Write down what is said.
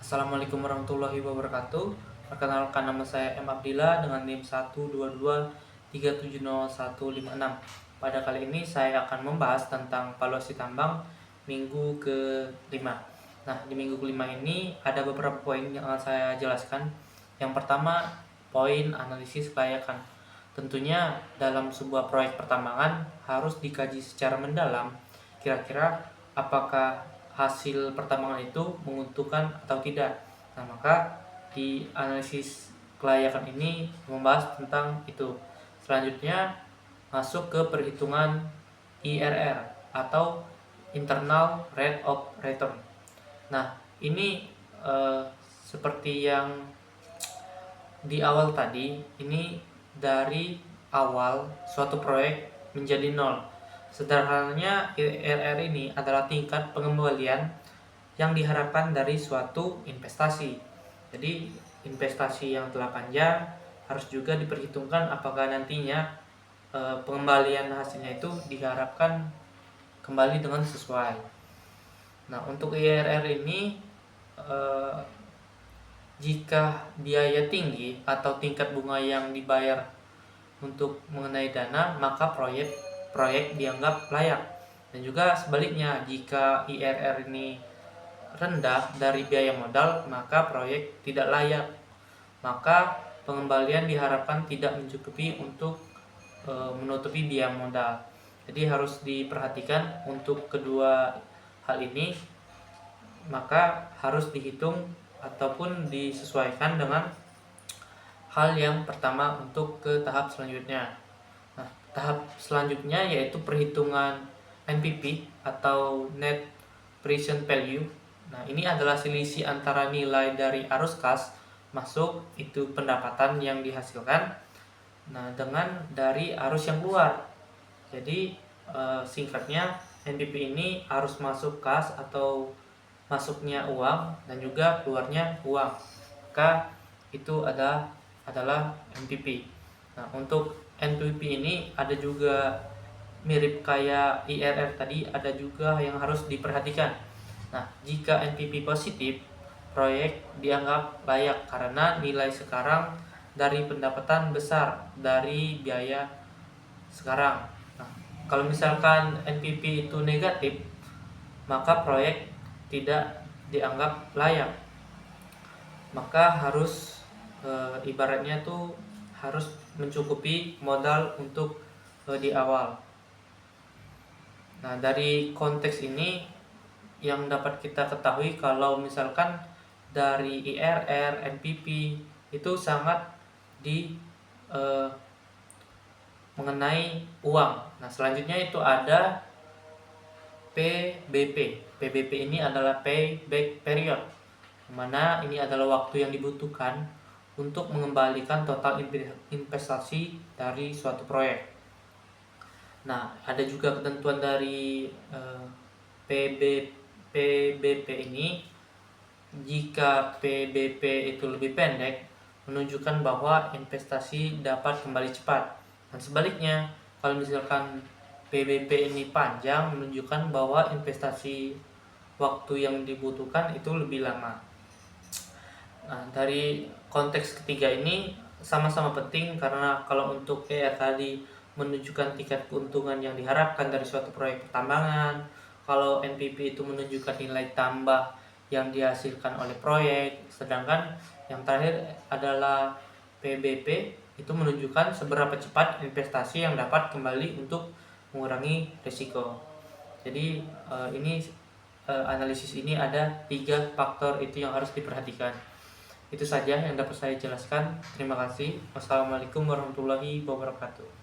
Assalamualaikum warahmatullahi wabarakatuh. Perkenalkan, nama saya M. Abdillah dengan NIM 122370156. Pada kali ini saya akan membahas tentang valuasi tambang minggu ke-5. Nah, di minggu ke-5 ini ada beberapa poin yang akan saya jelaskan. Yang pertama, poin analisis kelayakan. Tentunya dalam sebuah proyek pertambangan harus dikaji secara mendalam kira-kira apakah hasil pertambangan itu menguntungkan atau tidak. Nah, maka di analisis kelayakan ini membahas tentang itu. Selanjutnya masuk ke perhitungan IRR atau Internal Rate of Return. Nah, ini seperti yang di awal tadi, ini dari awal suatu proyek menjadi nol. Sederhananya, IRR ini adalah tingkat pengembalian yang diharapkan dari suatu investasi. Jadi, investasi yang telah panjang harus juga diperhitungkan apakah nantinya pengembalian hasilnya itu diharapkan kembali dengan sesuai. Nah, untuk IRR ini jika biaya tinggi atau tingkat bunga yang dibayar untuk mengenai dana, maka proyek dianggap layak. Dan juga sebaliknya, jika IRR ini rendah dari biaya modal, maka proyek tidak layak. Maka pengembalian diharapkan tidak mencukupi untuk menutupi biaya modal. Jadi harus diperhatikan untuk kedua hal ini, maka harus dihitung ataupun disesuaikan dengan hal yang pertama untuk ke tahap selanjutnya. Nah, tahap selanjutnya yaitu perhitungan NPV atau Net Present Value. Nah, ini adalah selisih antara nilai dari arus kas masuk, itu pendapatan yang dihasilkan, nah, dengan dari arus yang keluar. Jadi singkatnya, NPV ini arus masuk kas atau masuknya uang dan juga keluarnya uang, maka itu adalah NPV. Nah, untuk NPV ini ada juga mirip kayak IRR tadi, ada juga yang harus diperhatikan. Nah, jika NPV positif, proyek dianggap layak karena nilai sekarang dari pendapatan besar dari biaya sekarang. Nah, kalau misalkan NPV itu negatif, maka proyek tidak dianggap layak. Maka harus ibaratnya tuh harus mencukupi modal untuk di awal. Nah, dari konteks ini yang dapat kita ketahui kalau misalkan dari IRR, NPV itu sangat di mengenai uang. Nah, selanjutnya itu ada PBP. PBP ini adalah payback period, mana ini adalah waktu yang dibutuhkan untuk mengembalikan total investasi dari suatu proyek. Nah, ada juga ketentuan dari PBP ini. Jika PBP itu lebih pendek, menunjukkan bahwa investasi dapat kembali cepat. Dan sebaliknya, kalau misalkan PBP ini panjang, menunjukkan bahwa investasi waktu yang dibutuhkan itu lebih lama. Nah, dari konteks ketiga ini sama-sama penting karena kalau untuk tadi menunjukkan tingkat keuntungan yang diharapkan dari suatu proyek pertambangan, kalau NPV itu menunjukkan nilai tambah yang dihasilkan oleh proyek, sedangkan yang terakhir adalah PBP itu menunjukkan seberapa cepat investasi yang dapat kembali untuk mengurangi risiko. Jadi analisis ini ada 3 faktor itu yang harus diperhatikan. Itu saja yang dapat saya jelaskan. Terima kasih. Wassalamualaikum warahmatullahi wabarakatuh.